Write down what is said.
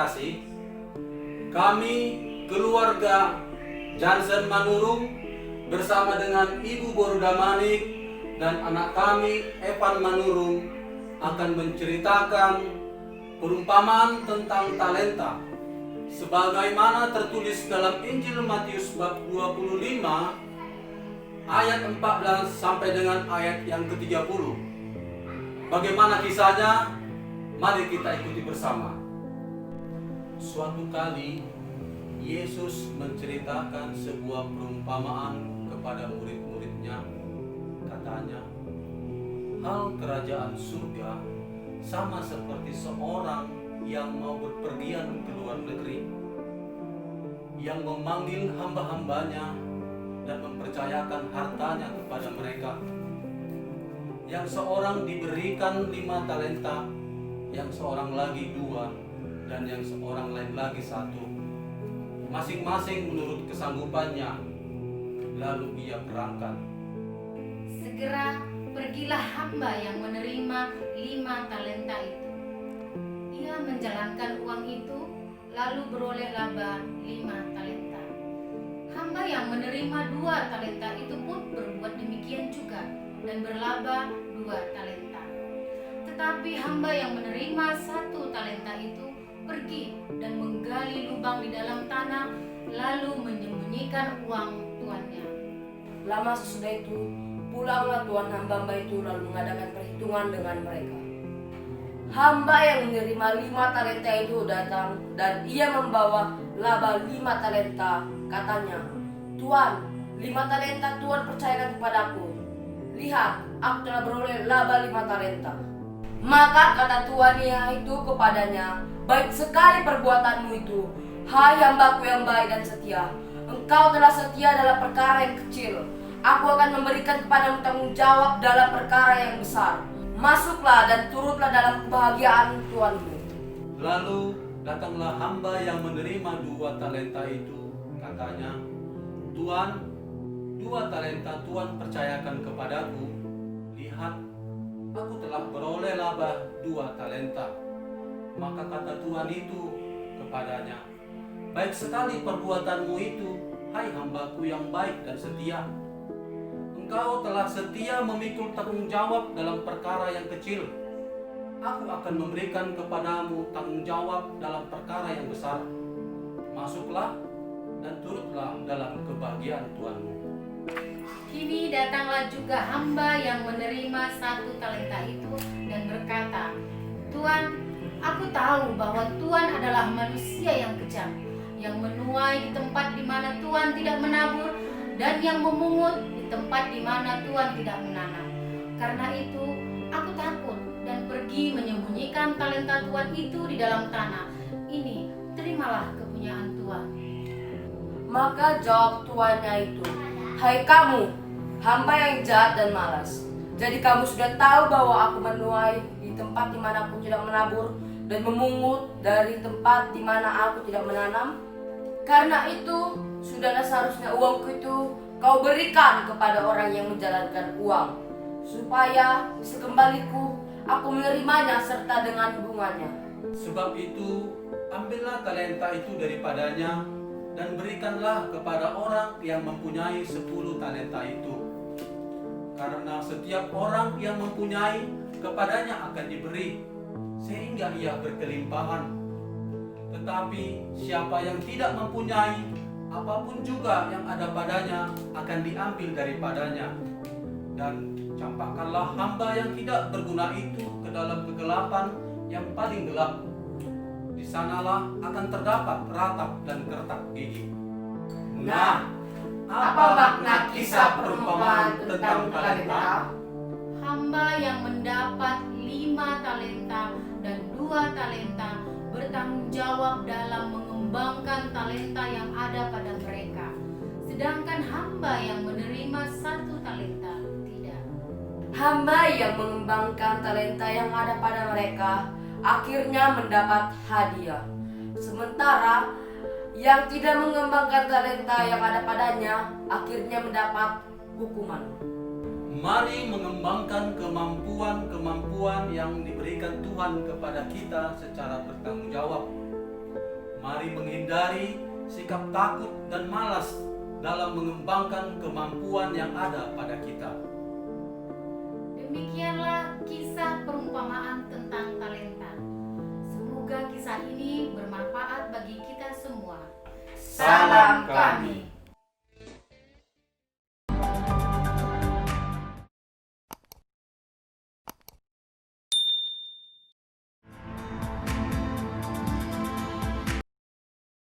terkasih, kami keluarga Jansen Manurung bersama dengan Ibu Boruda Manik dan anak kami Evan Manurung akan menceritakan perumpamaan tentang talenta sebagaimana tertulis dalam Injil Matius bab 25 ayat 14 sampai dengan ayat yang ke-30. Bagaimana kisahnya? Mari kita ikuti bersama. Suatu kali Yesus menceritakan sebuah perumpamaan kepada murid-muridnya. Katanya, hal kerajaan surga sama seperti seorang yang mau berpergian ke luar negeri, yang memanggil hamba-hambanya dan mempercayakan hartanya kepada mereka. Yang seorang diberikan 5 talenta, yang seorang lagi 2, dan yang seorang lain lagi 1, masing-masing menurut kesanggupannya. Lalu ia berangkat. Segera pergilah hamba yang menerima 5 talenta itu. Ia menjalankan uang itu, lalu beroleh laba 5 talenta. Hamba yang menerima 2 talenta itu pun berbuat demikian juga dan berlaba 2 talenta. Tetapi hamba yang menerima 1 talenta itu pergi dan menggali lubang di dalam tanah, lalu menyembunyikan uang tuannya. Lama sesudah itu, pulanglah tuan hamba-hamba itu lalu mengadakan perhitungan dengan mereka. Hamba yang menerima 5 talenta itu datang dan ia membawa laba 5 talenta. Katanya, Tuan, 5 talenta Tuan percayakan kepadaku. Lihat, aku telah beroleh laba 5 talenta. Maka kata tuannya itu kepadanya, baik sekali perbuatanmu itu, hai hambaku yang baik dan setia. Engkau telah setia dalam perkara yang kecil. Aku akan memberikan kepadamu tanggung jawab dalam perkara yang besar. Masuklah dan turutlah dalam kebahagiaan tuanmu. Lalu datanglah hamba yang menerima 2 talenta itu. Katanya, Tuan, 2 talenta Tuan percayakan kepadaku. Lihat, aku telah beroleh laba 2 talenta. Maka kata Tuhan itu kepadanya, baik sekali perbuatanmu itu, hai hambaku yang baik dan setia. Engkau telah setia memikul tanggung jawab dalam perkara yang kecil. Aku akan memberikan kepadamu tanggung jawab dalam perkara yang besar. Masuklah dan turutlah dalam kebahagiaan Tuhanmu. Kini datanglah juga hamba yang menerima 1 talenta itu dan berkata, Tuan, aku tahu bahwa Tuan adalah manusia yang kejam, yang menuai di tempat di mana Tuan tidak menabur, dan yang memungut di tempat di mana Tuan tidak menanam. Karena itu, aku takut dan pergi menyembunyikan talenta Tuan itu di dalam tanah. Ini, terimalah kepunyaan Tuan. Maka jawab tuannya itu, hai kamu, hamba yang jahat dan malas. Jadi kamu sudah tahu bahwa aku menuai di tempat di mana aku tidak menabur dan memungut dari tempat di mana aku tidak menanam. Karena itu, sudahlah seharusnya uangku itu kau berikan kepada orang yang menjalankan uang, supaya sekembaliku aku menerimanya serta dengan bunganya. Sebab itu, ambillah talenta itu daripadanya dan berikanlah kepada orang yang mempunyai 10 talenta itu. Karena setiap orang yang mempunyai, kepadanya akan diberi, sehingga ia berkelimpahan. Tetapi siapa yang tidak mempunyai, apapun juga yang ada padanya akan diambil daripadanya. Dan campakkanlah hamba yang tidak berguna itu ke dalam kegelapan yang paling gelap. Di sanalah akan terdapat ratap dan kertak gigi. Nah, apa makna kisah perumpamaan tentang talenta? Hamba yang mendapat 5 talenta dan 2 talenta bertanggung jawab dalam mengembangkan talenta yang ada pada mereka. Sedangkan hamba yang menerima 1 talenta tidak. Hamba yang mengembangkan talenta yang ada pada mereka akhirnya mendapat hadiah. Sementara yang tidak mengembangkan talenta yang ada padanya akhirnya mendapat hukuman. Mari mengembangkan kemampuan-kemampuan yang diberikan Tuhan kepada kita secara bertanggung jawab. Mari menghindari sikap takut dan malas dalam mengembangkan kemampuan yang ada pada kita. Demikianlah kisah perumpamaan tentang talenta. Semoga kisah ini bermanfaat bagi kita semua. Salam kami.